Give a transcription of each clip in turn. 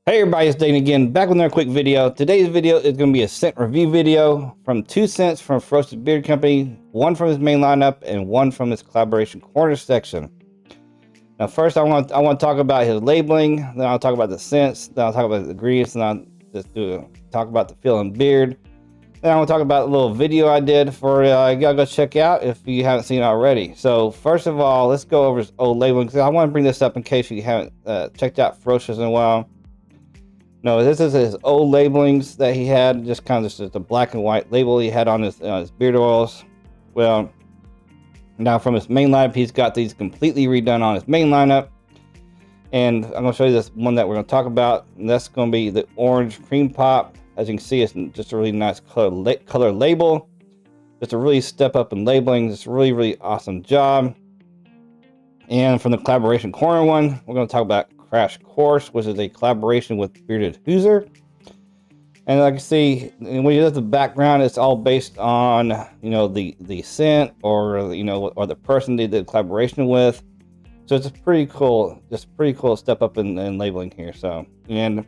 Hey everybody, it's Dagan again, back with another quick video. Today's video is going to be a scent review video from 2 scents from Ferocious Beard Company, one from his main lineup and one from his collaboration corner section. Now first I want to talk about his labeling, then I'll talk about the scents, then I'll talk about the ingredients, and I'll just talk about the feel and beard. Then I want to talk about a little video I did for you gotta go check out if you haven't seen it already. So first of all, let's go over his old labeling, because I want to bring this up in case you haven't checked out Ferocious in a while. No, this is his old labelings that he had, just kind of just a black and white label he had on his beard oils. Well, now from his main lineup, he's got these completely redone on his main lineup. And I'm going to show you this one that we're going to talk about. And that's going to be the orange cream pop. As you can see, it's just a really nice color label. Just a really step up in labeling. Just a really awesome job. And from the collaboration corner one, we're going to talk about Crash Course, which is a collaboration with Bearded Hooser. And like you see, when you look at the background, it's all based on, the scent or, or the person they did collaboration with. So it's a pretty cool step up in labeling here. So, and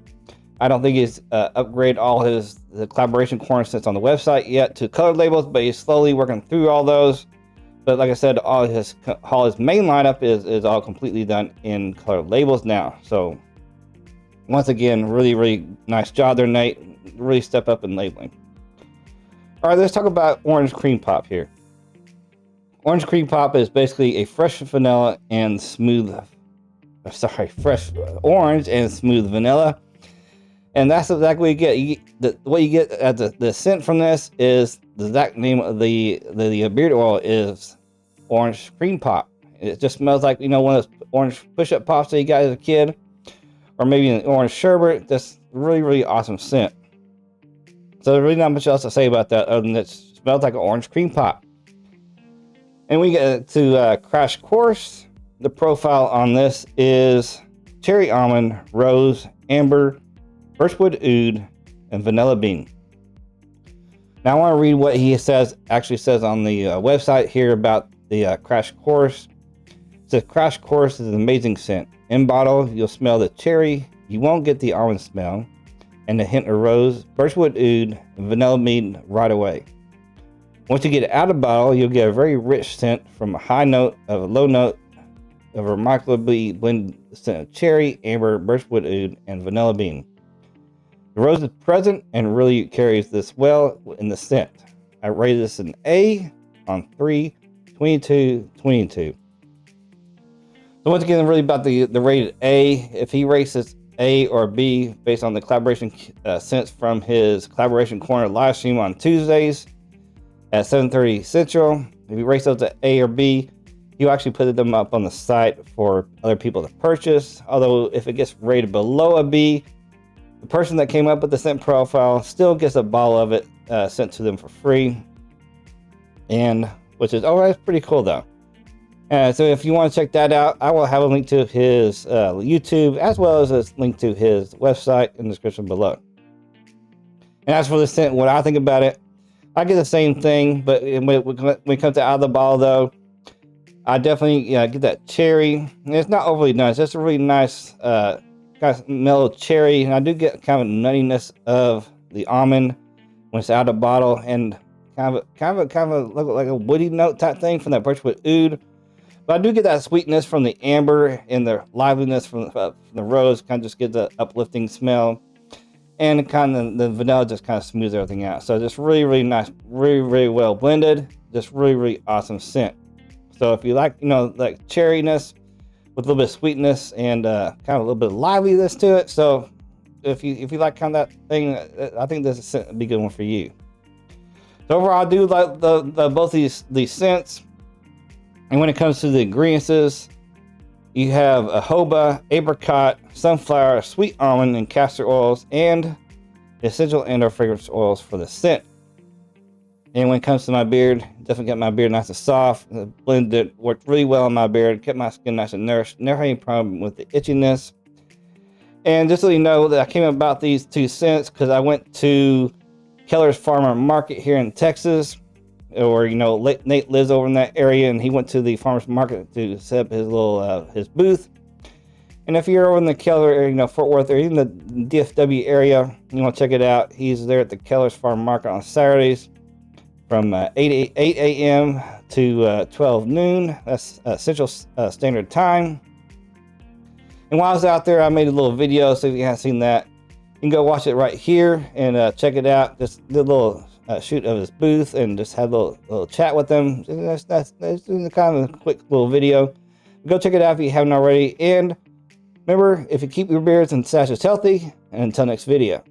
I don't think he's upgraded all the collaboration corner scents on the website yet to color labels, but he's slowly working through all those. But like I said, all his main lineup is all completely done in color labels now. So once again, really nice job there, Nate. Really step up in labeling. All right, let's talk about orange cream pop here. Orange cream pop is basically a fresh vanilla and smooth, fresh orange and smooth vanilla. And that's exactly what you get. What you get at the scent from this is the exact name of the beard oil is orange cream pop. It just smells like, one of those orange push-up pops that you got as a kid, or maybe an orange sherbet. Just really awesome scent. So there's really not much else to say about that other than it smells like an orange cream pop. And we get to Crash Course. The profile on this is cherry almond, rose, amber, birchwood oud, and vanilla bean. Now I want to read what he actually says on the website here about the Crash Course. It says, Crash Course is an amazing scent. In bottle, you'll smell the cherry. You won't get the almond smell, and a hint of rose, birchwood oud, and vanilla bean right away. Once you get it out of bottle, you'll get a very rich scent from a low note of a remarkably blended scent of cherry, amber, birchwood oud, and vanilla bean. The rose is present and really carries this well in the scent. I rate this an A on 3, 22, 22. So once again, really about the rated A. If he rates this A or B based on the collaboration scents from his collaboration corner live stream on Tuesdays at 7:30 Central, if he rates those at A or B, he'll actually put them up on the site for other people to purchase. Although if it gets rated below a B, the person that came up with the scent profile still gets a bottle of it sent to them for free, and which is that's pretty cool though. So if you want to check that out, I will have a link to his YouTube as well as a link to his website in the description below. And as for the scent, what I think about it, I get the same thing, but when it comes to out of the bottle though, I definitely get that cherry. And it's not overly nice. It's just a really nice kind of mellow cherry, and I do get kind of nuttiness of the almond when it's out of the bottle, and kind of look like a woody note type thing from that birchwood oud. But I do get that sweetness from the amber and the liveliness from the rose. Kind of just get the uplifting smell, and kind of the vanilla just kind of smooths everything out. So just really nice, really well blended. Just really awesome scent. So if you like like cherryness with a little bit of sweetness and kind of a little bit of liveliness to it. So if you like kind of that thing, I think this is a big good one for you. So overall, I do like both these scents. And when it comes to the ingredients, you have a jojoba, apricot, sunflower, sweet almond, and castor oils, and essential and/or fragrance oils for the scent. And when it comes to my beard, definitely got my beard nice and soft. The blend worked really well on my beard, kept my skin nice and nourished. Never had any problem with the itchiness. And just so you know that I came about these 2 scents because I went to Keller's Farmer Market here in Texas, or Nate lives over in that area, and he went to the farmer's market to set up his little his booth. And if you're over in the Keller area, you know, Fort Worth, or even the DFW area, you want to check it out. He's there at the Keller's Farm Market on Saturdays from 8 a.m. to 12 noon. That's Central Standard Time. And while I was out there, I made a little video, so if you haven't seen that, you can go watch it right here and check it out. Just did a little shoot of his booth and just had a little chat with them. That's kind of a quick little video. Go check it out if you haven't already. And remember, if you keep your beards and sashes healthy, and until next video.